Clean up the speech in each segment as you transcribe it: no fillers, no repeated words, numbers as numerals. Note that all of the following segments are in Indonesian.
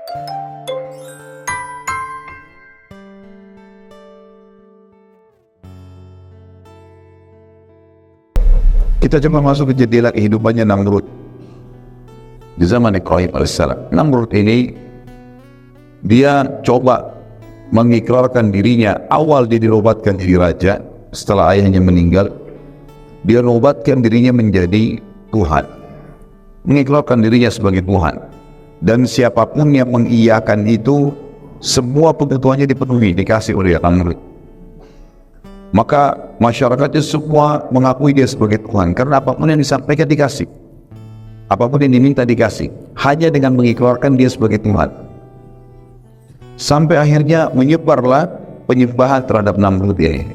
Kita coba masuk ke jendela kehidupannya Namrud di zaman Ibrahim alaihissalam. Namrud ini dia coba mengikrarkan dirinya. Awal dia dinobatkan jadi raja setelah ayahnya meninggal. Dia nobatkan dirinya menjadi Tuhan, mengikrarkan dirinya sebagai Tuhan, dan siapapun yang mengiyakan itu semua kebutuhannya dipenuhi, dikasih oleh Namrud. Maka masyarakatnya semua mengakui dia sebagai Tuhan, karena apapun yang disampaikan dikasih, apapun yang diminta dikasih, hanya dengan mengikrarkan dia sebagai Tuhan. Sampai akhirnya menyebarlah penyembahan terhadap Namrud ini.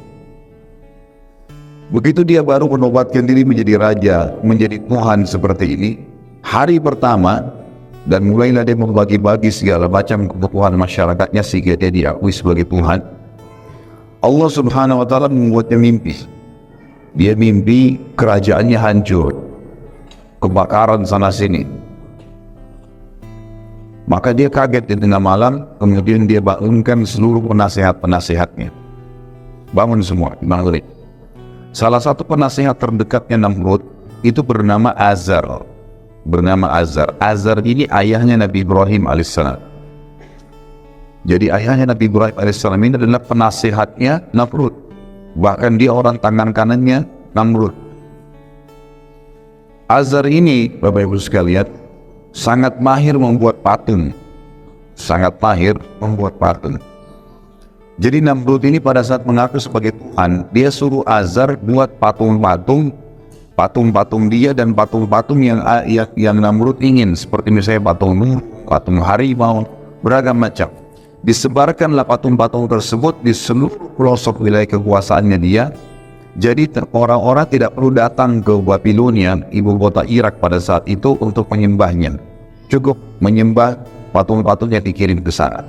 Begitu dia baru menobatkan diri menjadi raja, menjadi Tuhan seperti ini, hari pertama, dan mulailah dia membagi-bagi segala macam kebutuhan masyarakatnya sehingga dia diakui sebagai Tuhan. Allah subhanahu wa ta'ala membuatnya mimpi. Dia mimpi kerajaannya hancur, kebakaran sana sini. Maka dia kaget di tengah malam, kemudian dia bangunkan seluruh penasehat-penasehatnya. Bangun semua, bangun. Salah satu penasehat terdekatnya Namrud itu bernama Azar. Azar ini ayahnya Nabi Ibrahim alaihissalam. Jadi ayahnya Nabi Ibrahim alaihissalam ini adalah penasehatnya Namrud. Bahkan dia orang tangan kanannya Namrud. Azar ini, Bapak Ibu sekalian, sangat mahir membuat patung. Jadi Namrud ini pada saat mengaku sebagai Tuhan, dia suruh Azar buat patung-patung dia dan patung-patung yang Namrud ingin, seperti misalnya patung harimau, beragam macam. Disebarkanlah patung-patung tersebut di seluruh pelosok wilayah kekuasaannya dia. Jadi orang-orang tidak perlu datang ke Babilonia, ibu kota Irak pada saat itu, untuk menyembahnya. Cukup menyembah patung-patung yang dikirim ke sana.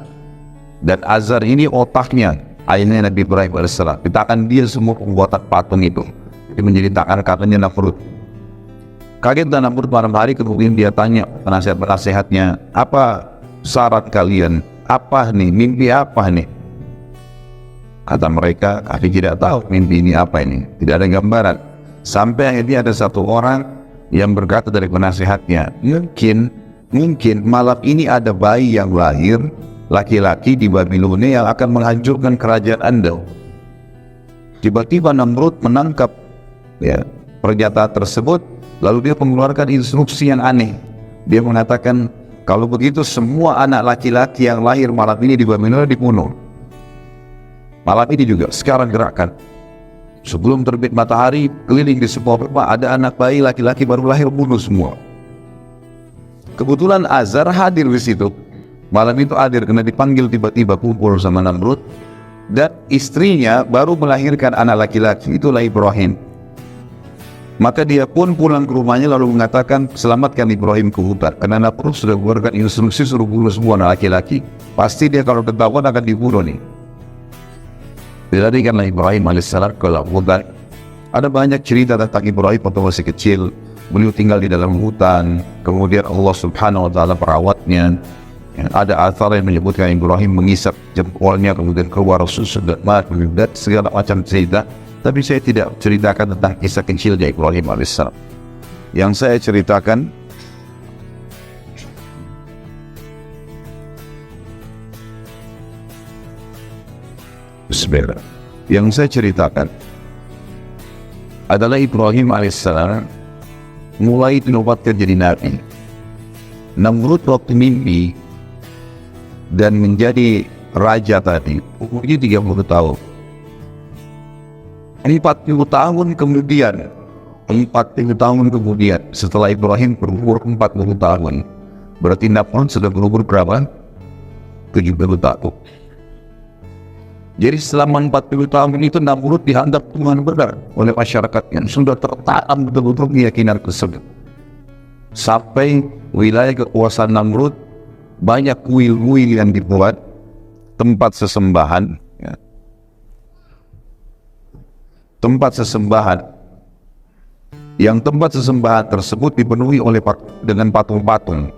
Dan Azar ini otaknya, ayahnya Nabi Ibrahim AS. Ditakan dia semua pembuatan patung itu. Jadi menjadi tangan kanannya Namrud. Kaget dan Namrud malam hari, kemudian dia tanya penasehat-penasehatnya, apa syarat kalian? Apa nih, mimpi apa nih? Kata mereka, kami tidak tahu mimpi ini apa ini, tidak ada gambaran. Sampai akhirnya ada satu orang yang berkata dari penasehatnya, mungkin malam ini ada bayi yang lahir, laki-laki di Babilonia yang akan menghancurkan kerajaan Anda. Tiba-tiba Namrud menangkap pernyataan tersebut, lalu dia mengeluarkan instruksi yang aneh. Dia mengatakan, kalau begitu semua anak laki-laki yang lahir malam ini di Babilonia dibunuh. Malam ini juga, sekarang gerakkan. Sebelum terbit matahari, keliling di sebuah rumah, ada anak bayi laki-laki baru lahir, bunuh semua. Kebetulan Azar hadir di situ. Malam itu hadir karena dipanggil tiba-tiba kumpul sama Namrud. Dan istrinya baru melahirkan anak laki-laki, itulah Ibrahim. Maka dia pun pulang ke rumahnya lalu mengatakan, selamatkan Ibrahim ke hutan. Karena Namrud sudah mengeluarkan instruksi suruh bunuh semua anak laki-laki. Pasti dia kalau ketahuan akan dibunuh nih. Dilarikanlah Ibrahim alaihissalam ke hutan. Ada banyak cerita tentang Ibrahim waktu masih kecil. Beliau tinggal di dalam hutan. Kemudian Allah subhanahu wa ta'ala merawatnya. Ada athar yang menyebutkan Ibrahim mengisap jempolnya, kemudian keluar susu dan segala macam cerita. Tapi saya tidak ceritakan tentang kisah kecilnya Ibrahim alaihissalam. Yang saya ceritakan Bismillah. Yang saya ceritakan adalah Ibrahim alaihissalam mulai dinobatkan jadi nabi. Namrud waktu mimpi dan menjadi raja tadi umurnya 30 tahun. 40 tahun kemudian setelah Ibrahim berumur 40 tahun, berarti Namrud sudah berumur berapa? 70 tahun. Jadi selama 40 tahun itu Namrud dianggap Tuhan benar oleh masyarakat yang sudah tertanam betul-betul keyakinan tersebut. Sampai wilayah kekuasaan Namrud banyak kuil-kuil yang dibuat, tempat sesembahan, tempat sesembahan, yang tempat sesembahan tersebut dipenuhi oleh dengan patung-patung.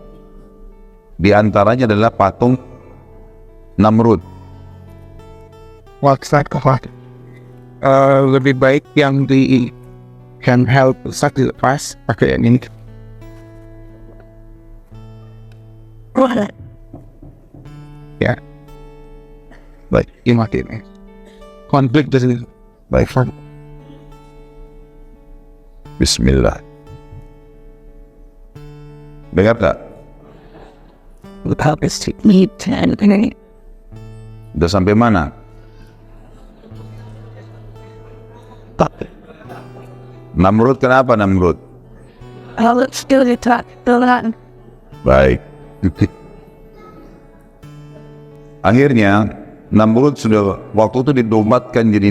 Di antaranya adalah patung Namrud. Lebih baik yang di handheld saat dilepas pakai yang ini. Ya, baik, ini konflik di sini. Baik, Bismillah. Dengar tak? Udah sampai mana? Namrud, kenapa Namrud? Baik. Akhirnya Namrud sudah waktu itu didobatkan jadi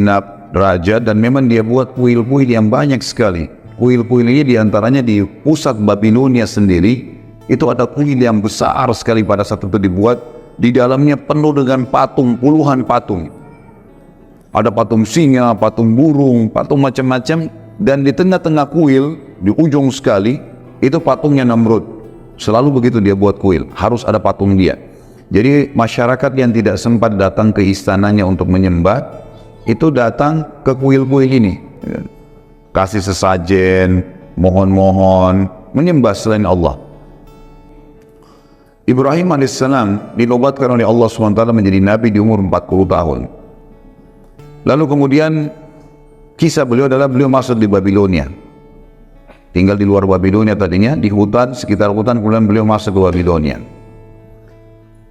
raja, dan memang dia buat kuil-kuil yang banyak sekali. Kuil-kuil ini diantaranya di pusat Babilonia sendiri, itu ada kuil yang besar sekali pada saat itu dibuat. Di dalamnya penuh dengan patung, puluhan patung. Ada patung singa, patung burung, patung macam-macam. Dan di tengah-tengah kuil, di ujung sekali, itu patungnya Namrud. Selalu begitu dia buat kuil, harus ada patung dia. Jadi masyarakat yang tidak sempat datang ke istananya untuk menyembah, itu datang ke kuil-kuil ini, kasih sesajen, mohon-mohon, menyembah selain Allah. Ibrahim alaihissalam dinobatkan oleh Allah SWT menjadi nabi di umur 40 tahun. Lalu kemudian kisah beliau adalah beliau masuk di Babilonia, tinggal di luar Babilonia tadinya, di hutan, sekitar hutan, kemudian beliau masuk ke Babilonia.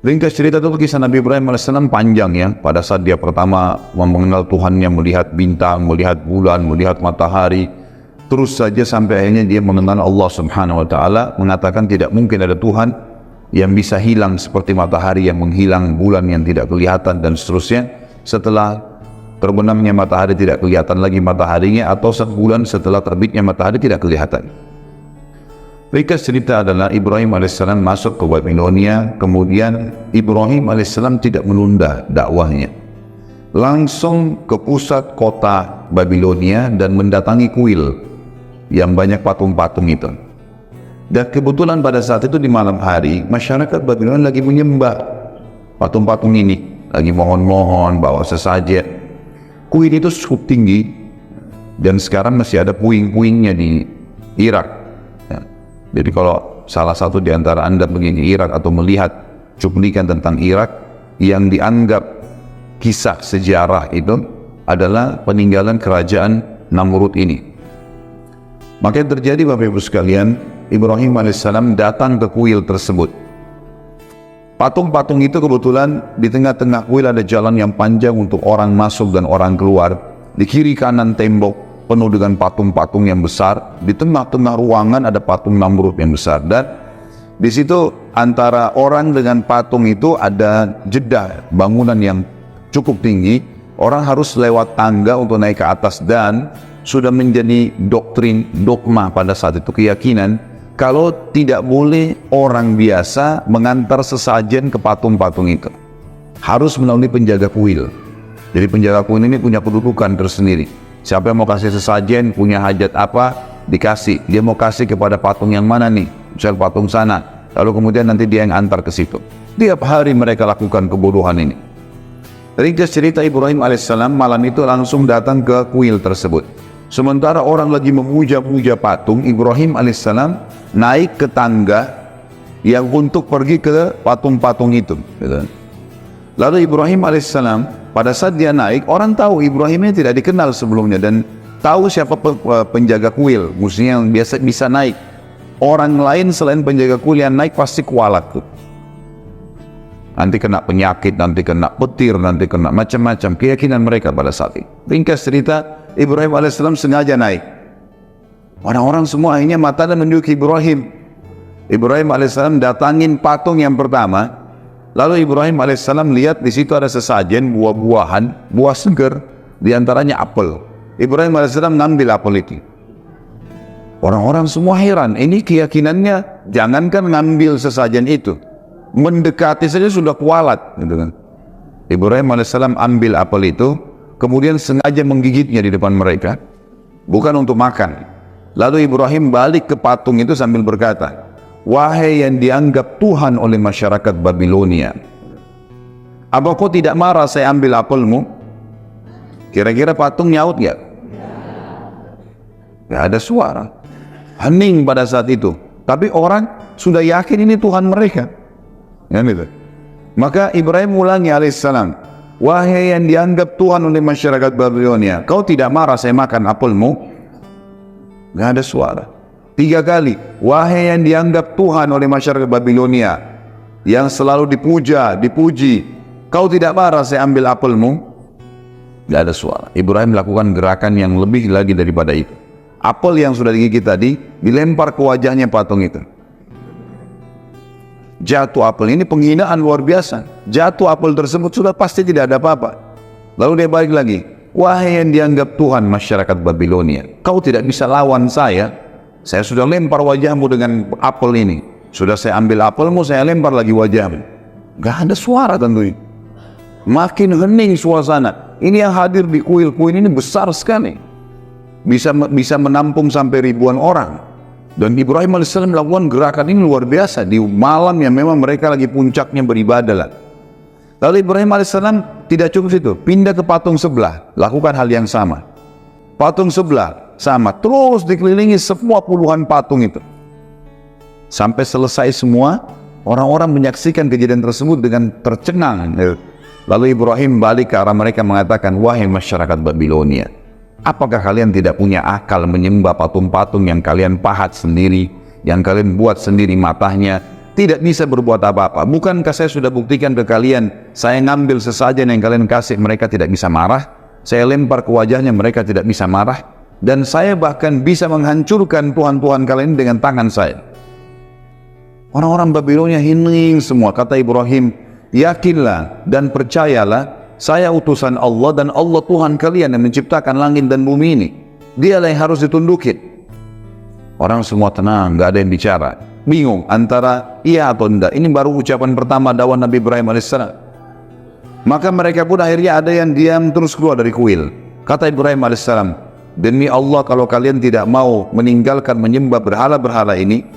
Ringkas cerita itu kisah Nabi Ibrahim AS panjang ya. Pada saat dia pertama mengenal Tuhannya, melihat bintang, melihat bulan, melihat matahari, terus saja sampai akhirnya dia mengenal Allah Subhanahu Wa Taala, mengatakan tidak mungkin ada Tuhan yang bisa hilang seperti matahari yang menghilang, bulan yang tidak kelihatan, dan seterusnya. Setelah terbenamnya matahari tidak kelihatan lagi mataharinya, atau sebulan setelah terbitnya matahari tidak kelihatan. Ringkas cerita adalah Ibrahim alaihissalam masuk ke Babilonia, kemudian Ibrahim alaihissalam tidak menunda dakwahnya, langsung ke pusat kota Babilonia dan mendatangi kuil yang banyak patung-patung itu. Dan kebetulan pada saat itu di malam hari, masyarakat Babilonia lagi menyembah patung-patung ini, lagi mohon-mohon, bawa sesajen. Kuil itu cukup tinggi, dan sekarang masih ada puing-puingnya di Irak. Jadi kalau salah satu di antara Anda pergi ke Irak atau melihat cuplikan tentang Irak yang dianggap kisah sejarah, itu adalah peninggalan kerajaan Namrud ini. Maka yang terjadi Bapak Ibu sekalian, Ibrahim alaihissalam datang ke kuil tersebut. Patung-patung itu kebetulan di tengah-tengah kuil ada jalan yang panjang untuk orang masuk dan orang keluar. Di kiri kanan tembok penuh dengan patung-patung yang besar. Di tengah-tengah ruangan ada patung Namrud yang besar, dan di situ antara orang dengan patung itu ada jeda bangunan yang cukup tinggi. Orang harus lewat tangga untuk naik ke atas, dan sudah menjadi doktrin, dogma pada saat itu, keyakinan kalau tidak boleh orang biasa mengantar sesajen ke patung-patung itu, harus melalui penjaga kuil. Jadi penjaga kuil ini punya kedudukan tersendiri. Siapa yang mau kasih sesajen, punya hajat apa, dikasih. Dia mau kasih kepada patung yang mana nih, misal patung sana, lalu kemudian nanti dia yang antar ke situ. Tiap hari mereka lakukan kebodohan ini. Ringkas cerita, Ibrahim alaihissalam malam itu langsung datang ke kuil tersebut. Sementara orang lagi memuja-muja patung, Ibrahim alaihissalam naik ke tangga yang untuk pergi ke patung-patung itu. Lalu Ibrahim alaihissalam pada saat dia naik, orang tahu Ibrahim ini tidak dikenal sebelumnya, dan tahu siapa penjaga kuil, musuhnya yang biasa bisa naik. Orang lain selain penjaga kuil yang naik pasti kualat tuh. Nanti kena penyakit, nanti kena petir, nanti kena macam-macam, keyakinan mereka pada saat itu. Ringkas cerita, Ibrahim alaihissalam sengaja naik. Orang-orang semua akhirnya mata dan menunjuk Ibrahim. Ibrahim alaihissalam datangin patung yang pertama. Lalu Ibrahim alaihissalam lihat di situ ada sesajen buah-buahan, buah segar, diantaranya apel. Ibrahim alaihissalam ngambil apel itu. Orang-orang semua heran, ini keyakinannya jangankan ngambil sesajen itu, mendekati saja sudah kualat, gitu kan. Ibrahim alaihissalam ambil apel itu, kemudian sengaja menggigitnya di depan mereka, bukan untuk makan. Lalu Ibrahim balik ke patung itu sambil berkata, wahai yang dianggap Tuhan oleh masyarakat Babilonia, apa kau tidak marah saya ambil apelmu? Kira-kira patung nyaut gak? Gak ada suara. Hening pada saat itu. Tapi orang sudah yakin ini Tuhan mereka. Ya, gitu. Maka Ibrahim ulangi alaihissalam, wahai yang dianggap Tuhan oleh masyarakat Babilonia, kau tidak marah saya makan apelmu? Gak ada suara. 3 kali, wahai yang dianggap Tuhan oleh masyarakat Babilonia, yang selalu dipuji, kau tidak marah saya ambil apelmu? Gak ada suara. Ibrahim melakukan gerakan yang lebih lagi daripada itu. Apel yang sudah digigit tadi dilempar ke wajahnya patung itu. Jatuh apel, ini penghinaan luar biasa. Jatuh apel tersebut sudah pasti tidak ada apa-apa. Lalu dia balik lagi, wahai yang dianggap Tuhan masyarakat Babilonia, kau tidak bisa lawan saya sudah lempar wajahmu dengan apel ini. Sudah saya ambil apelmu, saya lempar lagi wajahmu. Gak ada suara tentunya. Makin hening suasana. Ini yang hadir di kuil-kuil ini besar sekali. Bisa menampung sampai ribuan orang. Dan Ibrahim AS melakukan gerakan ini luar biasa di malam yang memang mereka lagi puncaknya beribadah. Lalu Ibrahim AS tidak cukup situ, pindah ke patung sebelah, lakukan hal yang sama. Patung sebelah sama, terus dikelilingi semua puluhan patung itu. Sampai selesai semua, orang-orang menyaksikan kejadian tersebut dengan tercengang. Lalu Ibrahim balik ke arah mereka mengatakan, wahai masyarakat Babilonia, apakah kalian tidak punya akal menyembah patung-patung yang kalian pahat sendiri, yang kalian buat sendiri matanya, tidak bisa berbuat apa-apa? Bukankah saya sudah buktikan ke kalian, saya ngambil sesajen yang kalian kasih, mereka tidak bisa marah, saya lempar ke wajahnya, mereka tidak bisa marah, dan saya bahkan bisa menghancurkan Tuhan-Tuhan kalian dengan tangan saya. Orang-orang Babilonia hening semua. Kata Ibrahim, yakinlah dan percayalah, saya utusan Allah dan Allah Tuhan kalian yang menciptakan langit dan bumi ini. Dialah yang harus ditundukin. Orang semua tenang, gak ada yang bicara. Bingung antara iya atau tidak. Ini baru ucapan pertama dakwah Nabi Ibrahim AS. Maka mereka pun akhirnya ada yang diam terus keluar dari kuil. Kata Ibrahim AS, demi Allah, kalau kalian tidak mau meninggalkan menyembah berhala-berhala ini,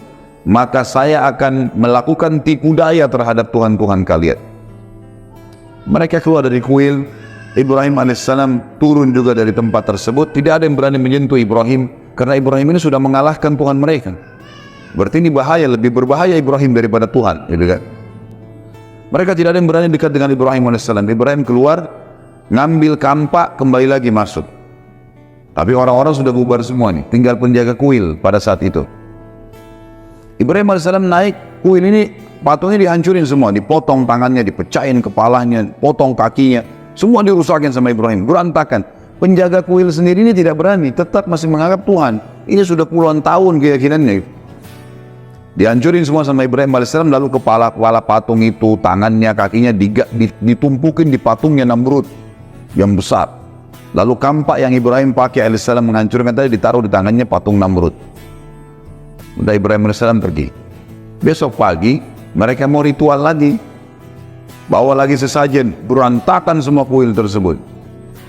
maka saya akan melakukan tipu daya terhadap Tuhan-Tuhan kalian. Mereka keluar dari kuil. Ibrahim AS turun juga dari tempat tersebut. Tidak ada yang berani menyentuh Ibrahim, karena Ibrahim ini sudah mengalahkan Tuhan mereka. Berarti ini bahaya, lebih berbahaya Ibrahim daripada Tuhan, gitu kan? Mereka tidak ada yang berani dekat dengan Ibrahim AS. Ibrahim keluar, ngambil kampak, kembali lagi masuk. Tapi orang-orang sudah bubar semua nih, tinggal penjaga kuil pada saat itu. Ibrahim AS naik kuil ini, patungnya dihancurin semua, dipotong tangannya, dipecahin kepalanya, potong kakinya, semua dirusakin sama Ibrahim, berantakan. Penjaga kuil sendiri ini tidak berani, tetap masih menganggap Tuhan. Ini sudah puluhan tahun keyakinannya. Dihancurin semua sama Ibrahim AS, lalu kepala patung itu, tangannya, kakinya ditumpukin di patungnya Namrud yang besar. Lalu kampak yang Ibrahim pakai AS menghancurkan tadi ditaruh di tangannya patung Namrud. Udah Ibrahim AS pergi. Besok pagi mereka mau ritual lagi, bawa lagi sesajen, berantakan semua kuil tersebut.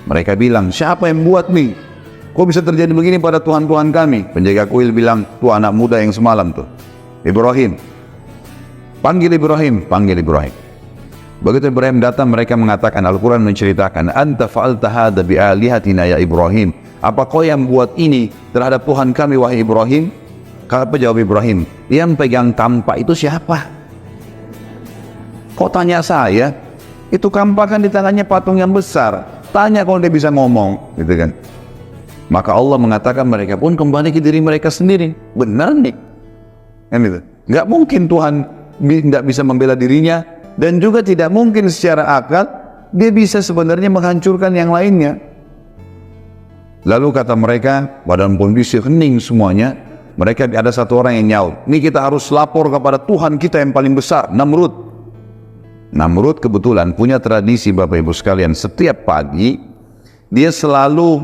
Mereka bilang, siapa yang buat nih? Kok bisa terjadi begini pada Tuhan-Tuhan kami? Penjaga kuil bilang, tuh anak muda yang semalam tuh, Ibrahim. Panggil Ibrahim, panggil Ibrahim. Begitu Ibrahim datang, mereka mengatakan, Al-Quran menceritakan, anta fa'alta hadha bi'alihatina ya Ibrahim. Apa kau yang buat ini terhadap Tuhan kami, wahai Ibrahim? Apa jawab Ibrahim? Yang pegang kampak itu siapa? Kok tanya saya? Itu kampak kan di tangannya patung yang besar. Tanya kalau dia bisa ngomong, gitu kan? Maka Allah mengatakan mereka pun kembali ke diri mereka sendiri. Benar nih, kan itu? Nggak mungkin Tuhan nggak bisa membela dirinya, dan juga tidak mungkin secara akal dia bisa sebenarnya menghancurkan yang lainnya. Lalu kata mereka, badan kondisi hening semuanya. Mereka ada satu orang yang nyaut, ini kita harus lapor kepada Tuhan kita yang paling besar, Namrud. Namrud kebetulan punya tradisi, Bapak Ibu sekalian, setiap pagi dia selalu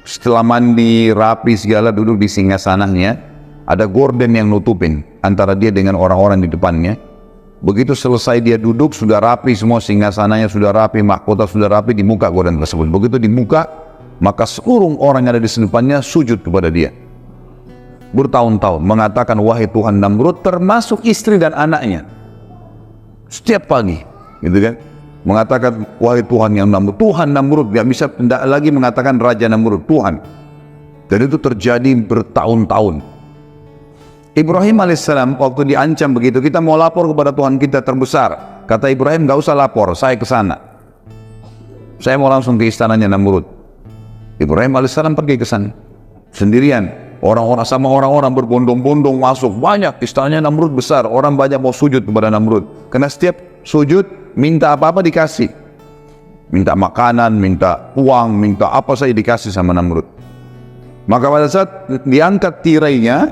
setelah mandi rapi segala duduk di singgasananya, ada gorden yang nutupin antara dia dengan orang-orang di depannya. Begitu selesai dia duduk, sudah rapi semua, singgasananya sudah rapi, mahkota sudah rapi di muka gorden tersebut. Begitu di muka, maka seluruh orang yang ada di depannya sujud kepada dia. bertahun-tahun mengatakan wahai Tuhan Namrud, termasuk istri dan anaknya. Setiap pagi, gitu kan? Mengatakan wahai Tuhan yang Namrud, Tuhan Namrud, nggak bisa tidak lagi mengatakan Raja Namrud, Tuhan. Dan itu terjadi bertahun-tahun. Ibrahim alaihissalam waktu diancam begitu, kita mau lapor kepada Tuhan kita terbesar. Kata Ibrahim, nggak usah lapor, saya ke sana. Saya mau langsung ke istananya Namrud. Ibrahim alaihissalam pergi ke sana sendirian. Orang-orang berbondong-bondong masuk, banyak istananya Namrud besar. Orang banyak mau sujud kepada Namrud. Karena setiap sujud minta apa-apa dikasih. Minta makanan, minta uang, minta apa saja dikasih sama Namrud. Maka pada saat diangkat tirainya,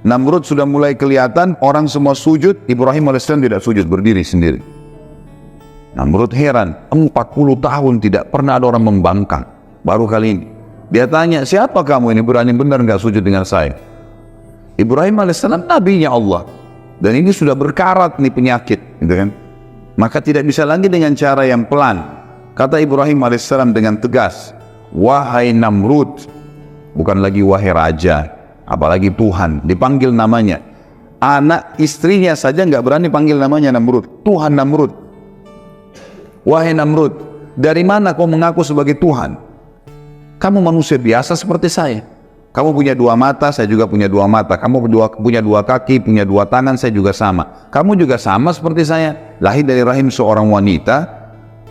Namrud sudah mulai kelihatan, orang semua sujud, Ibrahim alaihissalam tidak sujud, berdiri sendiri. Namrud heran, 40 tahun tidak pernah ada orang membangkang. Baru kali ini. Dia tanya, siapa kamu ini berani benar nggak sujud dengan saya? Ibrahim alaihissalam nabinya Allah. Dan ini sudah berkarat nih penyakit, gitu kan? Maka tidak bisa lagi dengan cara yang pelan. Kata Ibrahim alaihissalam dengan tegas, wahai Namrud, bukan lagi wahai raja, apalagi Tuhan, dipanggil namanya. Anak istrinya saja nggak berani panggil namanya Namrud, Tuhan Namrud. Wahai Namrud, dari mana kau mengaku sebagai Tuhan? Kamu manusia biasa seperti saya. Kamu punya dua mata, saya juga punya dua mata. Kamu punya dua kaki, punya dua tangan, saya juga sama. Kamu juga sama seperti saya, lahir dari rahim seorang wanita,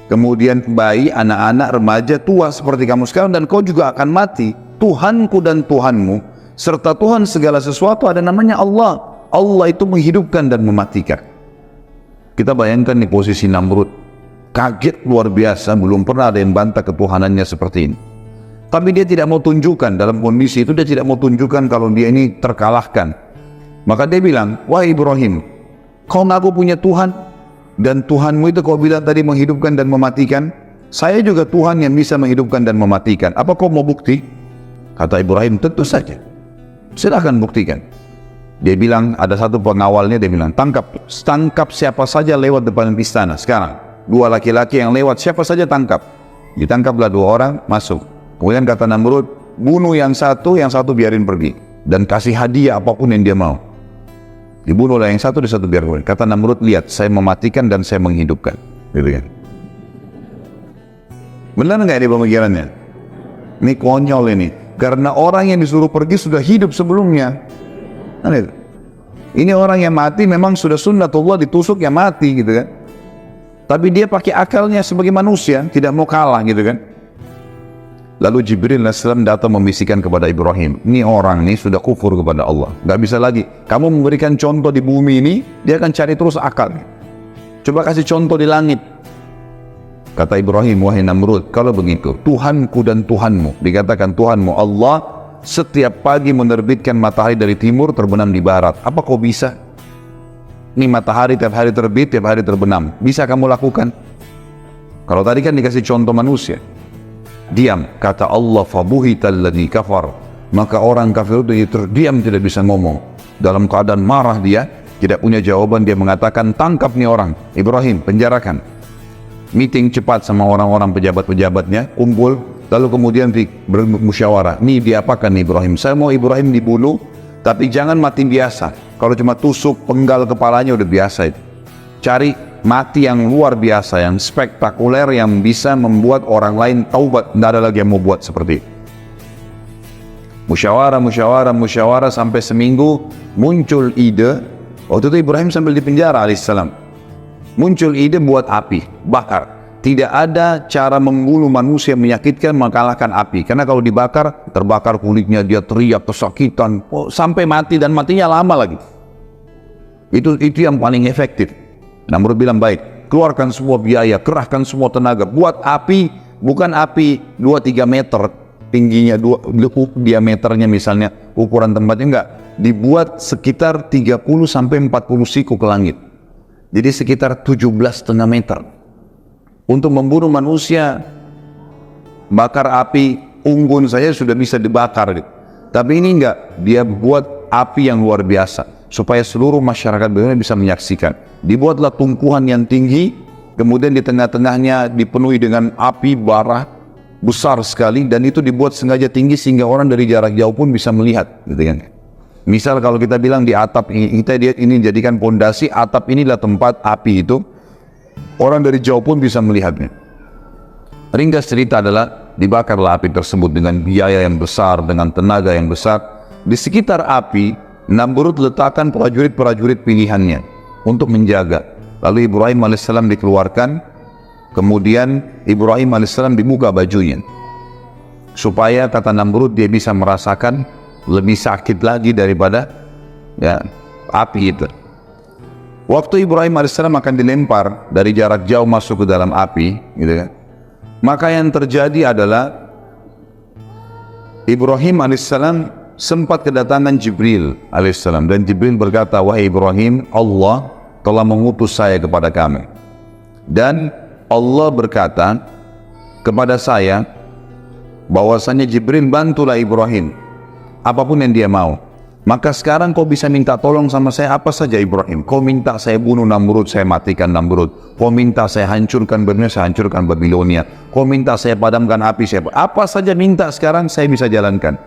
kemudian bayi, anak-anak, remaja, tua seperti kamu sekarang, dan kau juga akan mati. Tuhanku dan Tuhanmu, serta Tuhan segala sesuatu ada namanya Allah. Allah itu menghidupkan dan mematikan. Kita bayangkan di posisi Namrud, kaget luar biasa, belum pernah ada yang bantah ketuhanannya seperti ini. Tapi dia tidak mau tunjukkan, dalam kondisi itu dia tidak mau tunjukkan kalau dia ini terkalahkan. Maka dia bilang, wahai Ibrahim, kau ngaku punya Tuhan, dan Tuhanmu itu kau bilang tadi menghidupkan dan mematikan. Saya juga Tuhan yang bisa menghidupkan dan mematikan. Apa kau mau bukti? Kata Ibrahim, tentu saja. Silahkan buktikan. Dia bilang, ada satu pengawalnya, dia bilang, tangkap siapa saja lewat depan istana sekarang. Dua laki-laki yang lewat, siapa saja tangkap. Ditangkaplah dua orang, masuk. Kemudian kata Namrud, bunuh yang satu biarin pergi. Dan kasih hadiah apapun yang dia mau. Dibunuhlah yang satu biar pergi. Kata Namrud, lihat, saya mematikan dan saya menghidupkan. Gitu kan. Benar nggak ini pemikirannya? Ini konyol ini. Karena orang yang disuruh pergi sudah hidup sebelumnya. Ini orang yang mati memang sudah sunnatullah, ditusuk ya mati gitu kan. Tapi dia pakai akalnya sebagai manusia, tidak mau kalah gitu kan. Lalu Jibril alaihissalam datang membisikkan kepada Ibrahim, ini orang ini sudah kufur kepada Allah, nggak bisa lagi. Kamu memberikan contoh di bumi ini, dia akan cari terus akal. Coba kasih contoh di langit. Kata Ibrahim, wahai Namrud, kalau begitu, Tuhanku dan Tuhanmu, dikatakan Tuhanmu Allah, setiap pagi menerbitkan matahari dari timur, terbenam di barat. Apa kau bisa? Ini matahari tiap hari terbit, tiap hari terbenam. Bisa kamu lakukan? Kalau tadi kan dikasih contoh manusia. Diam, kata Allah, fabuhital ladzi kafar. Maka orang kafir itu terdiam, tidak bisa ngomong. Dalam keadaan marah dia, tidak punya jawaban, dia mengatakan, tangkap nih orang, Ibrahim, penjarakan. Meeting cepat sama orang-orang pejabat-pejabatnya, kumpul, lalu kemudian bermusyawarah. Nih diapakan nih Ibrahim? Saya mau Ibrahim dibunuh, tapi jangan mati biasa. Kalau cuma tusuk penggal kepalanya udah biasa itu. Cari mati yang luar biasa, yang spektakuler, yang bisa membuat orang lain taubat. Tidak ada lagi yang mau buat seperti itu. Musyawarah sampai seminggu muncul ide. Waktu itu Ibrahim sambil di penjara alaihissalam. Muncul ide buat api, bakar. Tidak ada cara membunuh manusia menyakitkan mengalahkan api. Karena kalau dibakar, terbakar kulitnya, dia teriak kesakitan, sampai mati, dan matinya lama lagi. Itu yang paling efektif. Namrud bilang, baik, keluarkan semua biaya, kerahkan semua tenaga, buat api, bukan api 2-3 meter tingginya, diameternya misalnya, ukuran tempatnya enggak, dibuat sekitar 30-40 siku ke langit. Jadi sekitar 17,5 meter. Untuk membunuh manusia, bakar api unggun saja sudah bisa dibakar. Tapi ini enggak, dia buat api yang luar biasa, supaya seluruh masyarakat dunia bisa menyaksikan. Dibuatlah tumpuan yang tinggi, kemudian di tengah-tengahnya dipenuhi dengan api bara besar sekali, dan itu dibuat sengaja tinggi sehingga orang dari jarak jauh pun bisa melihat, gitu kan. Misal kalau kita bilang di atap ini, kita lihat ini jadikan pondasi, atap inilah tempat api itu, orang dari jauh pun bisa melihatnya. Ringkas cerita adalah dibakarlah api tersebut dengan biaya yang besar, dengan tenaga yang besar. Di sekitar api, Namrud letakkan prajurit-prajurit pilihannya untuk menjaga. Lalu Ibrahim alaihissalam dikeluarkan, kemudian Ibrahim alaihissalam dibuka bajunya, supaya kata Namrud dia bisa merasakan lebih sakit lagi daripada api itu. Waktu Ibrahim alaihissalam akan dilempar dari jarak jauh masuk ke dalam api, gitu kan, maka yang terjadi adalah Ibrahim alaihissalam sempat kedatangan Jibril alaihissalam, dan Jibril berkata, wahai Ibrahim, Allah telah mengutus saya kepada kamu, dan Allah berkata kepada saya bahwasanya Jibril bantulah Ibrahim apapun yang dia mau. Maka sekarang kau bisa minta tolong sama saya apa saja Ibrahim. Kau minta saya bunuh Namrud, saya matikan Namrud. Kau minta saya hancurkan Babilonia, saya hancurkan Babilonia. Kau minta saya padamkan api, saya apa saja minta sekarang saya bisa jalankan.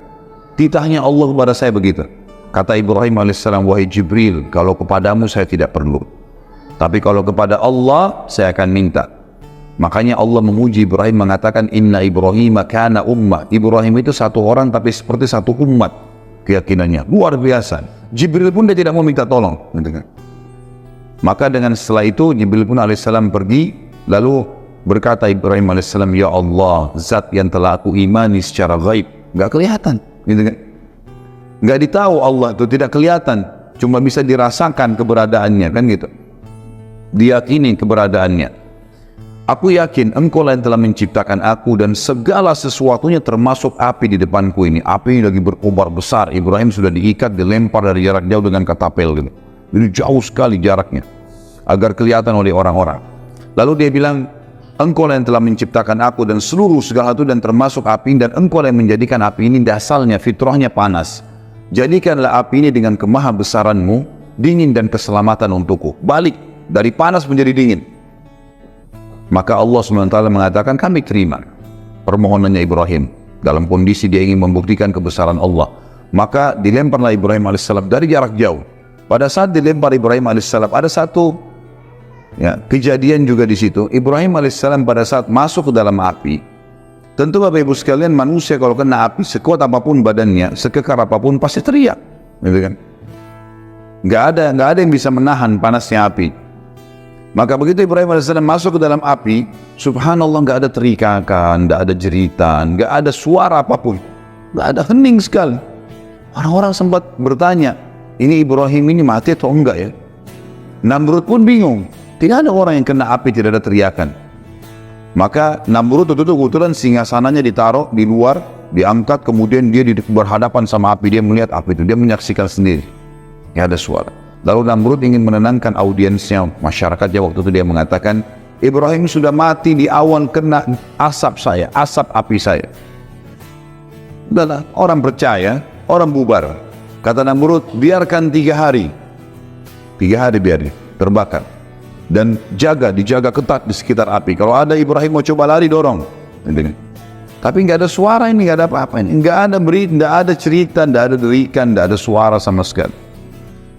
Titahnya Allah kepada saya begitu. Kata Ibrahim alaihissalam, wahai Jibril, kalau kepadamu saya tidak perlu, tapi kalau kepada Allah saya akan minta. Makanya Allah memuji Ibrahim mengatakan, inna Ibrahim kana ummah. Ibrahim itu satu orang tapi seperti satu umat keyakinannya, luar biasa. Jibril pun dia tidak mau minta tolong, gitu kan. Maka dengan setelah itu Jibril pun alaihissalam pergi, lalu berkata Ibrahim alaihissalam, ya Allah, zat yang telah aku imani secara gaib, nggak kelihatan, gitu kan. Nggak ditahu Allah itu, tidak kelihatan, cuma bisa dirasakan keberadaannya, kan gitu. Diyakini keberadaannya. Aku yakin engkau yang telah menciptakan aku dan segala sesuatunya termasuk api di depanku ini. Api ini lagi berkobar besar. Ibrahim sudah diikat, dilempar dari jarak jauh dengan katapel gitu. Jadi jauh sekali jaraknya agar kelihatan oleh orang-orang. Lalu dia bilang, engkau yang telah menciptakan aku dan seluruh segala itu dan termasuk api, dan engkau yang menjadikan api ini dasarnya, fitrahnya panas. Jadikanlah api ini dengan kemahabesaranmu dingin dan keselamatan untukku. Balik dari panas menjadi dingin. Maka Allah SWT mengatakan, kami terima permohonannya Ibrahim dalam kondisi dia ingin membuktikan kebesaran Allah. Maka dilemparlah Ibrahim alaihissalam dari jarak jauh. Pada saat dilempar Ibrahim alaihissalam, ada satu kejadian juga di situ. Ibrahim alaihissalam pada saat masuk ke dalam api, tentu Bapak Ibu sekalian, manusia kalau kena api sekuat apapun badannya, sekekar apapun pasti teriak, gitu kan? Nggak ada yang bisa menahan panasnya api. Maka begitu Ibrahim AS masuk ke dalam api, subhanallah, nggak ada teriakan, nggak ada jeritan, nggak ada suara apapun, nggak ada, hening sekali. Orang-orang sempat bertanya, ini Ibrahim ini mati atau enggak ya? Namrud pun bingung, tidak ada orang yang kena api, tidak ada teriakan. Maka Namrud itu kebetulan singgasananya ditaruh di luar, diangkat, kemudian dia berhadapan sama api, dia melihat api itu, dia menyaksikan sendiri, nggak ada suara. Lalu Namrud ingin menenangkan audiensnya, masyarakatnya. Waktu itu dia mengatakan, Ibrahim sudah mati di awan kena asap saya, asap api saya. Udahlah, orang percaya, orang bubar. Kata Namrud, biarkan 3 hari. 3 hari biarin, terbakar. Dan dijaga ketat di sekitar api. Kalau ada Ibrahim mau coba lari, dorong. Tapi nggak ada suara ini, nggak ada apa-apa ini. Nggak ada berita, nggak ada cerita, nggak ada derikan, nggak ada suara sama sekali.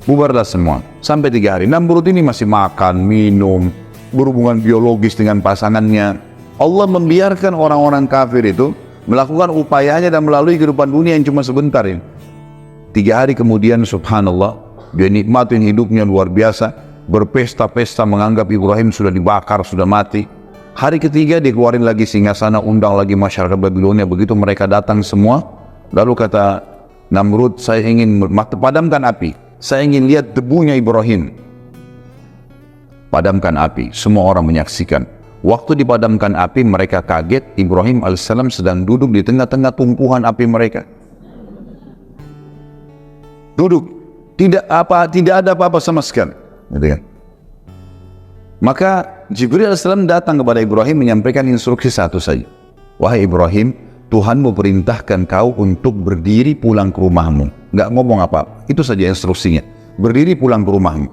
Bubarlah semua sampai 3 hari. Namrud ini masih makan, minum, berhubungan biologis dengan pasangannya. Allah membiarkan orang-orang kafir itu melakukan upayanya dan melalui kehidupan dunia yang cuma sebentar ini. 3 hari kemudian, subhanallah, dia nikmatin hidupnya luar biasa, berpesta-pesta menganggap Ibrahim sudah dibakar, sudah mati. Hari ketiga dia keluarin lagi singgasana, undang lagi masyarakat Babilonia. Begitu mereka datang semua, lalu kata Namrud, saya ingin padamkan api. Saya ingin lihat debunya Ibrahim. Padamkan api, semua orang menyaksikan. Waktu dipadamkan api, mereka kaget. Ibrahim alaihissalam sedang duduk di tengah-tengah tumpuhan api mereka. Duduk, tidak ada apa-apa sama sekali. Gitu kan? Maka Jibril alaihissalam datang kepada Ibrahim menyampaikan instruksi satu saja. Wahai Ibrahim, Tuhanmu perintahkan kau untuk berdiri pulang ke rumahmu. Nggak ngomong apa, itu saja instruksinya. Berdiri pulang ke rumahmu.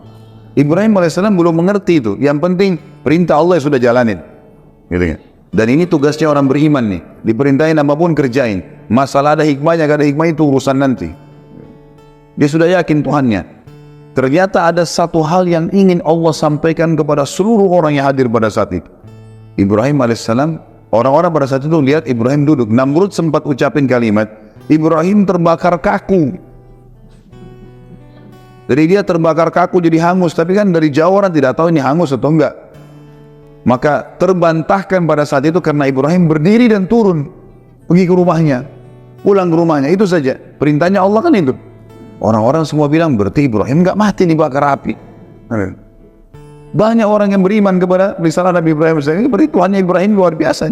Ibrahim alaihissalam belum mengerti itu. Yang penting perintah Allah sudah jalanin, gitu kan? Dan ini tugasnya orang beriman nih. Diperintahin apapun kerjain. Masalah ada hikmahnya, gak ada hikmah itu urusan nanti. Dia sudah yakin Tuhannya. Ternyata ada satu hal yang ingin Allah sampaikan kepada seluruh orang yang hadir pada saat itu. Ibrahim alaihissalam, orang-orang pada saat itu lihat Ibrahim duduk. Namrud sempat ucapin kalimat, Ibrahim terbakar kaku. Jadi dia terbakar kaku jadi hangus, tapi kan dari jauh orang tidak tahu ini hangus atau enggak. Maka terbantahkan pada saat itu karena Ibrahim berdiri dan turun, pergi ke rumahnya, pulang ke rumahnya, itu saja. Perintahnya Allah kan itu. Orang-orang semua bilang, berarti Ibrahim nggak mati dibakar api. Banyak orang yang beriman kepada risalah Nabi Ibrahim. Berarti Tuhannya Ibrahim luar biasa.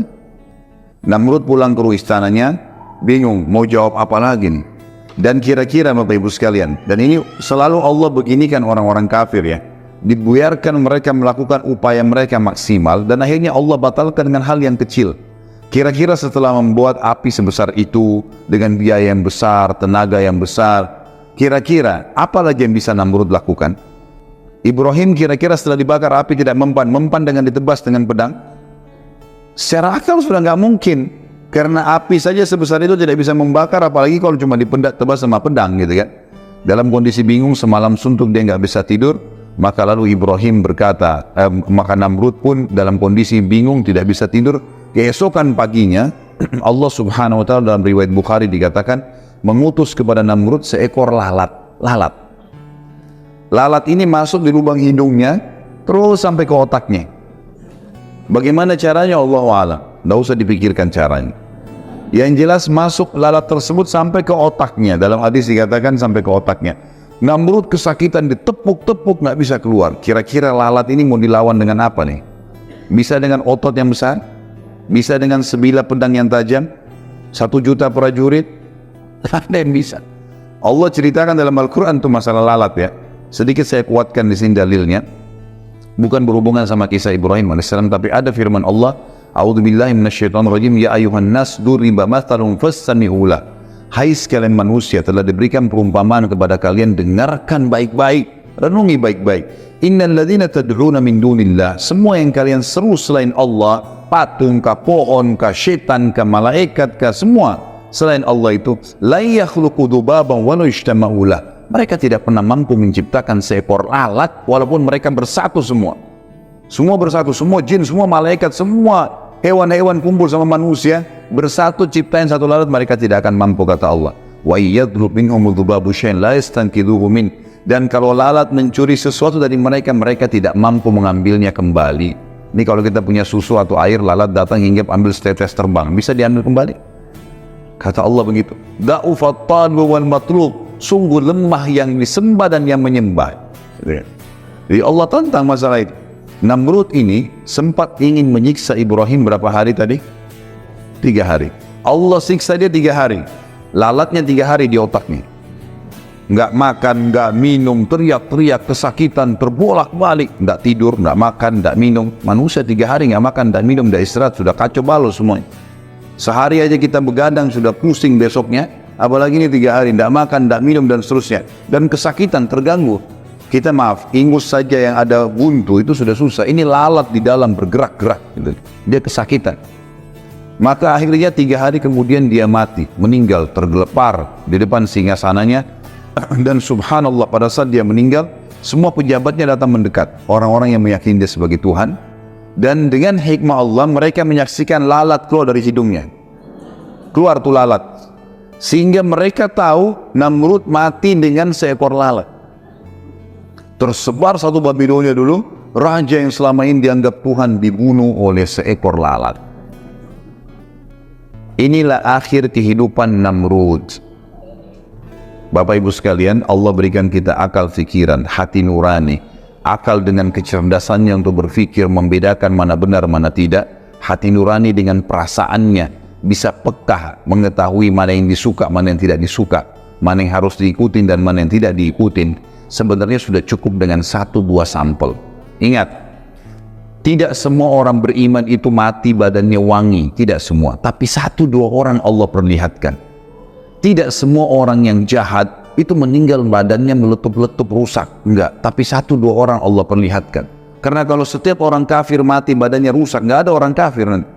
Namrud pulang ke istananya, bingung mau jawab apa lagi nih. Dan kira-kira Bapak Ibu sekalian, dan ini selalu Allah beginikan orang-orang kafir ya, dibiarkan mereka melakukan upaya mereka maksimal, dan akhirnya Allah batalkan dengan hal yang kecil. Kira-kira setelah membuat api sebesar itu dengan biaya yang besar, tenaga yang besar, kira-kira apa lagi yang bisa Namrud lakukan? Ibrahim kira-kira setelah dibakar api tidak mempan dengan ditebas dengan pedang? Secara akal sudah nggak mungkin, karena api saja sebesar itu tidak bisa membakar, apalagi kalau cuma tebas sama pedang gitu kan. Dalam kondisi bingung semalam suntuk dia nggak bisa tidur, maka lalu Ibrahim berkata, maka Namrud pun dalam kondisi bingung tidak bisa tidur. Keesokan paginya Allah subhanahu wa ta'ala dalam riwayat Bukhari dikatakan mengutus kepada Namrud seekor lalat. Lalat ini masuk di lubang hidungnya terus sampai ke otaknya. Bagaimana caranya Allah a'lam, tidak usah dipikirkan caranya. Yang jelas masuk lalat tersebut sampai ke otaknya. Dalam hadis dikatakan sampai ke otaknya. Namrud kesakitan, ditepuk-tepuk nggak bisa keluar. Kira-kira lalat ini mau dilawan dengan apa nih? Bisa dengan otot yang besar? Bisa dengan sebilah pedang yang tajam? 1 juta prajurit? Ada yang bisa. Allah ceritakan dalam Al-Quran itu masalah lalat ya. Sedikit saya kuatkan di sini dalilnya. Bukan berhubungan sama kisah Ibrahim AS, tapi ada firman Allah, A'udzubillahi minasyaitonirrajim, ya ayuhan nas duriba mathalun fastami'u lah. Hai sekalian manusia, telah diberikan perumpamaan kepada kalian, dengarkan baik-baik, renungi baik-baik. Innal ladzina tad'una min dunillah, semua yang kalian seru selain Allah, patung kah, pohon kah, syaitan kah, malaikat kah, semua selain Allah itu, la yakhluqu dzubaban wa la yajtama'u lah. Mereka tidak pernah mampu menciptakan seekor lalat walaupun mereka bersatu semua. Semua bersatu, semua jin, semua malaikat, semua hewan-hewan kumpul sama manusia, bersatu ciptain satu lalat, mereka tidak akan mampu, kata Allah. Wa yadrub minhumul dzubabu syai'an la yastanqidhuhu min. Dan kalau lalat mencuri sesuatu dari mereka, mereka tidak mampu mengambilnya kembali. Ini kalau kita punya susu atau air, lalat datang hinggap ambil setetes terbang, bisa diambil kembali? Kata Allah begitu. Da'ufat talbu wal matlub. Sungguh lemah yang disembah dan yang menyembah. Jadi Allah tentang masalah itu. Namrud ini sempat ingin menyiksa Ibrahim berapa hari tadi? 3 hari. Allah siksa dia 3 hari. Lalatnya 3 hari di otaknya. Nggak makan, nggak minum, teriak-teriak, kesakitan, terbolak-balik, nggak tidur, nggak makan, nggak minum. Manusia 3 hari nggak makan, nggak minum, nggak istirahat, sudah kacau balau semuanya. Sehari aja kita begadang sudah pusing besoknya. Apalagi ini 3 hari, tidak makan, tidak minum, dan seterusnya. Dan kesakitan, terganggu. Kita maaf, ingus saja yang ada buntu itu sudah susah. Ini lalat di dalam bergerak-gerak. Gitu. Dia kesakitan. Maka akhirnya 3 hari kemudian dia mati, meninggal, tergelepar di depan singgasananya. Dan subhanallah, pada saat dia meninggal, semua pejabatnya datang mendekat. Orang-orang yang meyakini dia sebagai Tuhan. Dan dengan hikmah Allah, mereka menyaksikan lalat keluar dari hidungnya. Keluar tuh lalat. Sehingga mereka tahu Namrud mati dengan seekor lalat. Tersebar satu Babilonia dulu, raja yang selama ini dianggap Tuhan dibunuh oleh seekor lalat. Inilah akhir kehidupan Namrud. Bapak Ibu sekalian, Allah berikan kita akal fikiran, hati nurani, akal dengan kecerdasannya untuk berpikir, membedakan mana benar mana tidak, hati nurani dengan perasaannya, bisa peka mengetahui mana yang disuka, mana yang tidak disuka, mana yang harus diikutin dan mana yang tidak diikutin. Sebenarnya sudah cukup dengan 1-2 sampel. Ingat, tidak semua orang beriman itu mati badannya wangi, tidak semua. Tapi 1-2 orang Allah perlihatkan. Tidak semua orang yang jahat itu meninggal badannya meletup-letup rusak, enggak. Tapi 1-2 orang Allah perlihatkan. Karena kalau setiap orang kafir mati badannya rusak, enggak ada orang kafir nanti.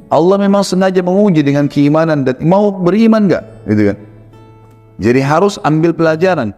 Allah memang sengaja menguji dengan keimanan dan mau beriman enggak, gitu kan? Jadi harus ambil pelajaran.